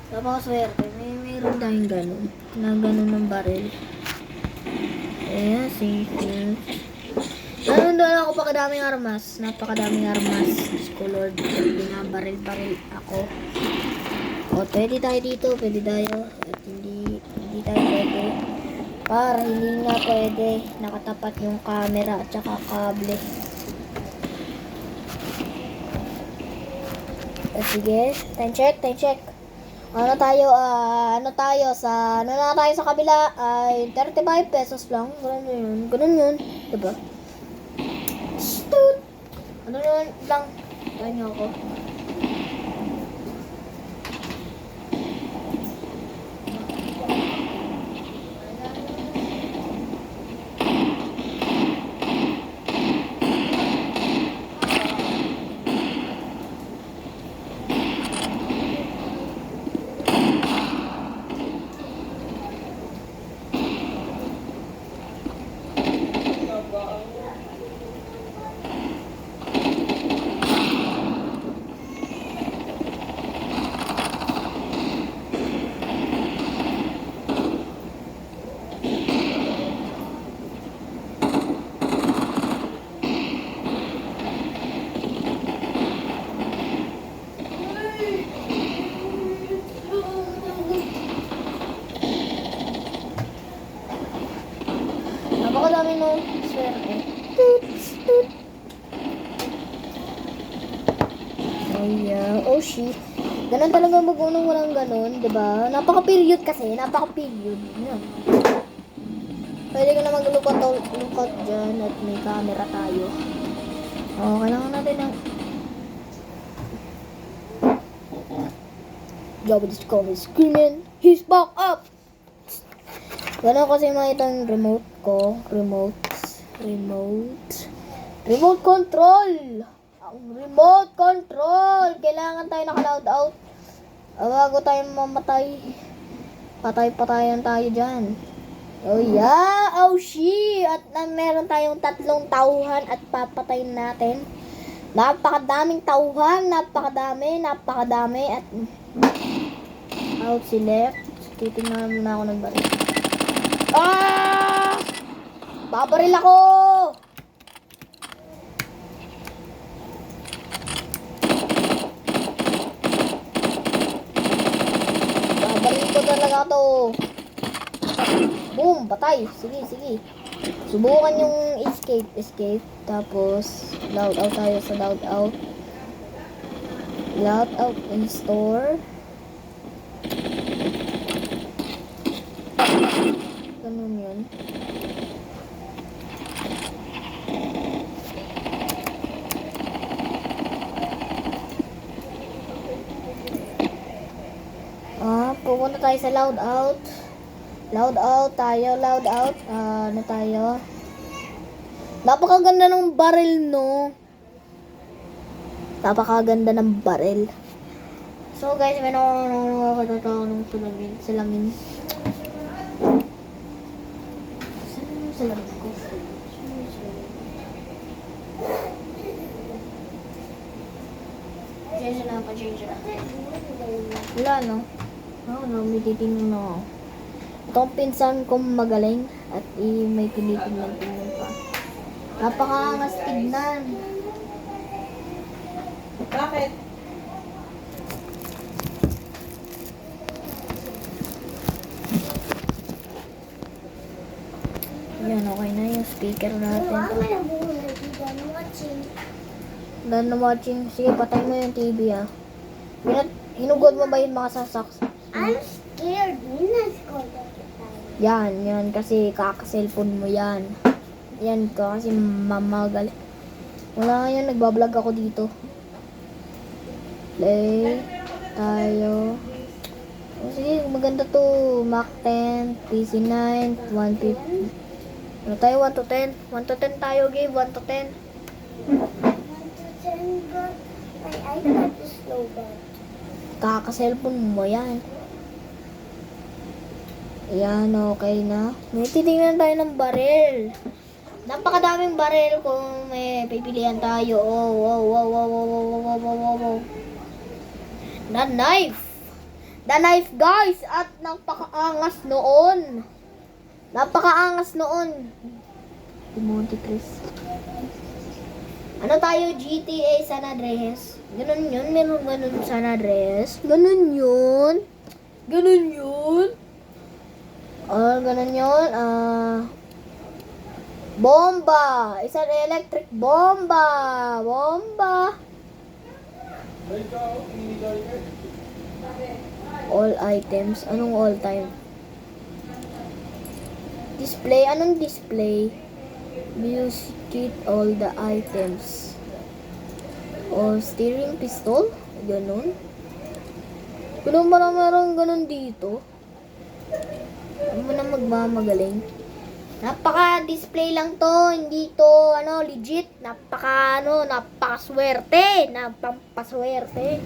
Napakaswerte. Mayroon tayong ganun. Na ganun ng baril. Ayan, sige. Ganun doon ako pakadaming armas. Napakadaming armas. Diyos ko Lord. Binabaril-baril ako. O, pwede tayo dito. Pwede tayo. At hindi tayo pwede. Para hindi nga pwede. Nakatapat yung camera at saka kable. O, sige. Time check. Ano tayo sa kabila ay 35 pesos lang. Ganun yun. Diba? Stoot! Ano yun lang? Kaya niyo ako. Napakadami mo swerte. Toot. Oh yeah. Oh shit. Ganun talaga mag-unang walang ganun, diba? Napaka-period kasi. Napaka-period. Yan. Pwede ka na mag-lookout dyan at may camera tayo. Oh, kailangan natin ng Java Discovery screaming. He's back up! Ganun kasi makita yung remote ko. Remote control! Ang remote control! Kailangan tayo naka-loud out. Bago tayo mamatay. Patay-patayan tayo dyan. Oh yeah! Oh shit! At meron tayong 3 tauhan at papatayin natin. Napakadaming tauhan. Napakadami at out si left. Titignan muna ako ng baril. Ah! Babaril ako! Babaril ko talaga to. Boom! Patay! Sige. Subukan yung escape. Tapos, loud out tayo sa loud out. Loud out in store. Ganun yun. Pupunta tayo sa loud out. Loud out. Ano tayo? Napakaganda ng baril, no? Napakaganda ng baril. So guys, may nakakatawa ng salamin. Salamin ko. Change na. Wala, no? May titingnan na ako. Itong pinsan kong magaling at may tinitingnan pa. Napakaangas tignan. Bakit? Yan, okay na yung speaker natin. Done watching. Sige, patay mo yung TV, ah. Hinugod mo ba yung mga sasaks? I'm scared. Yan. Kasi kaka-cellphone mo yan. Yan ka kasi mamagal. Wala yan, nagbablog ako dito. Play tayo. Oh, sige, maganda to. Mac 10, PC 9, 150. Ano tayo? 1 to 10? 1 to 10 tayo, Gabe. 1 to 10. 1 to 10, but my iPad is slow back. Kaka-cellphone mo yan. Ayan, okay na. May titingnan tayo ng baril. Napakadaming baril kung may pipilian tayo. Oh. The knife. The knife, guys. At napakaangas noon. Napakaangas noon. Monte Cristo. Ano tayo? GTA San Andreas. Ganun yun. Meron ganun San Andreas. Ganun yun. Ganun yun. Ganun yun. Bomba. Isang electric bomba. Bomba. All items. Anong all time? Display. Anong display? Music kit, all the items. O steering pistol. Ganun. Ganun ba na meron ganun dito? Ano mo na magmamagaling? Napaka-display lang to. Hindi to, legit. Napakaswerte. Napampaswerte.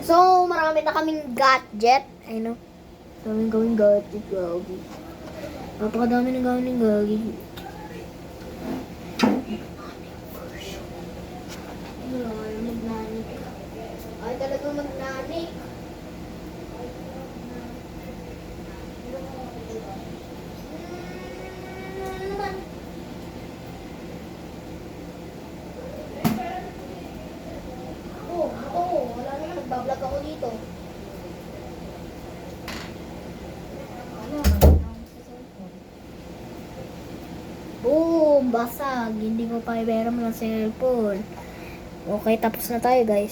So, marami na kaming gadget. Daming gawing gadget, gagi. Napakadami na gawin ng gagi. Magnanik. Ay, talaga magnanik. Wala na, nagbablog ako dito. Boom! Basag. Hindi ko pa iberam ng cellphone. Okay, tapos na tayo, guys.